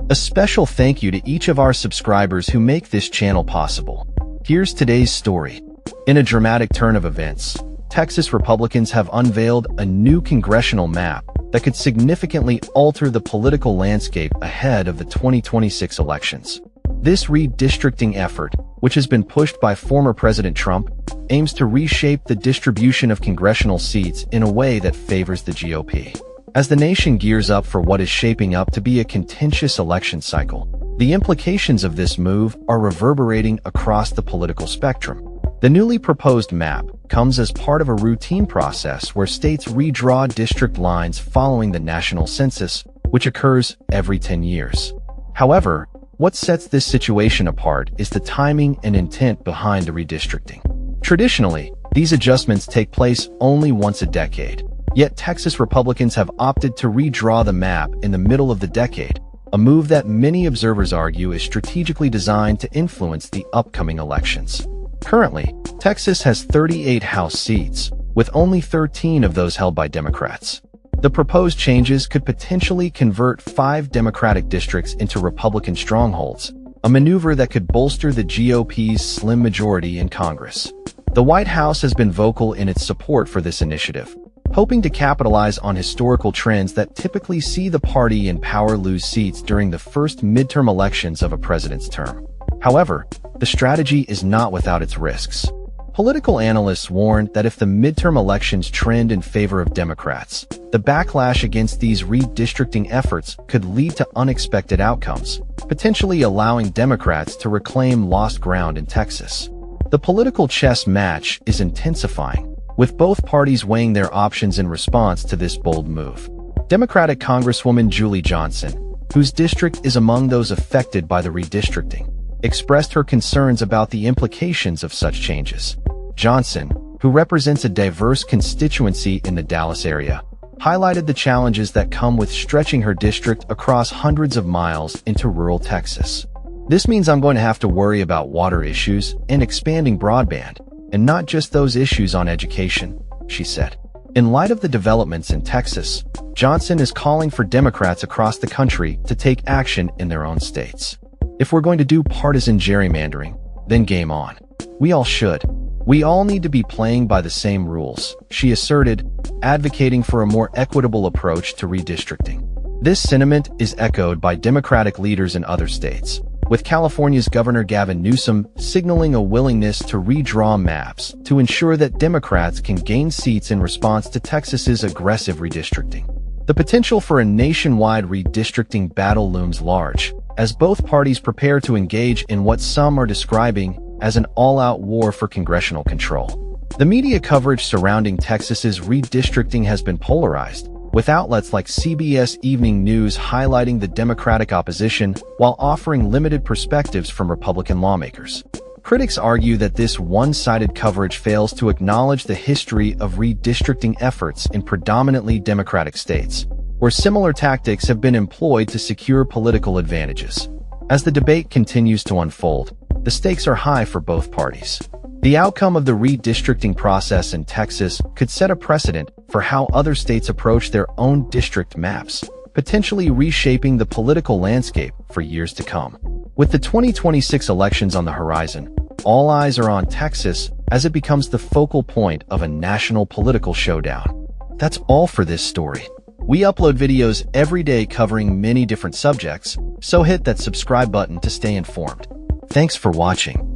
A special thank you to each of our subscribers who make this channel possible. Here's today's story. In a dramatic turn of events, Texas Republicans have unveiled a new congressional map that could significantly alter the political landscape ahead of the 2026 elections. This redistricting effort, which has been pushed by former President Trump, aims to reshape the distribution of congressional seats in a way that favors the GOP. As the nation gears up for what is shaping up to be a contentious election cycle, the implications of this move are reverberating across the political spectrum. The newly proposed map comes as part of a routine process where states redraw district lines following the national census, which occurs every 10 years. However, what sets this situation apart is the timing and intent behind the redistricting. Traditionally, these adjustments take place only once a decade. Yet Texas Republicans have opted to redraw the map in the middle of the decade, a move that many observers argue is strategically designed to influence the upcoming elections. Currently, Texas has 38 House seats, with only 13 of those held by Democrats. The proposed changes could potentially convert 5 Democratic districts into Republican strongholds, a maneuver that could bolster the GOP's slim majority in Congress. The White House has been vocal in its support for this initiative, hoping to capitalize on historical trends that typically see the party in power lose seats during the first midterm elections of a president's term. However, the strategy is not without its risks. Political analysts warn that if the midterm elections trend in favor of Democrats, the backlash against these redistricting efforts could lead to unexpected outcomes, potentially allowing Democrats to reclaim lost ground in Texas. The political chess match is intensifying, with both parties weighing their options in response to this bold move. Democratic Congresswoman Julie Johnson, whose district is among those affected by the redistricting, expressed her concerns about the implications of such changes. Johnson, who represents a diverse constituency in the Dallas area, highlighted the challenges that come with stretching her district across hundreds of miles into rural Texas. "This means I'm going to have to worry about water issues and expanding broadband, and not just those issues on education," she said. In light of the developments in Texas, Johnson is calling for Democrats across the country to take action in their own states. "If we're going to do partisan gerrymandering, then game on. We all should. We all need to be playing by the same rules," she asserted, advocating for a more equitable approach to redistricting. This sentiment is echoed by Democratic leaders in other states, with California's Governor Gavin Newsom signaling a willingness to redraw maps to ensure that Democrats can gain seats in response to Texas's aggressive redistricting. The potential for a nationwide redistricting battle looms large, as both parties prepare to engage in what some are describing as an all-out war for congressional control. The media coverage surrounding Texas's redistricting has been polarized, with outlets like CBS Evening News highlighting the Democratic opposition while offering limited perspectives from Republican lawmakers. Critics argue that this one-sided coverage fails to acknowledge the history of redistricting efforts in predominantly Democratic states, where similar tactics have been employed to secure political advantages. As the debate continues to unfold, the stakes are high for both parties. The outcome of the redistricting process in Texas could set a precedent for how other states approach their own district maps, potentially reshaping the political landscape for years to come. With the 2026 elections on the horizon, all eyes are on Texas as it becomes the focal point of a national political showdown. That's all for this story. We upload videos every day covering many different subjects, so hit that subscribe button to stay informed. Thanks for watching.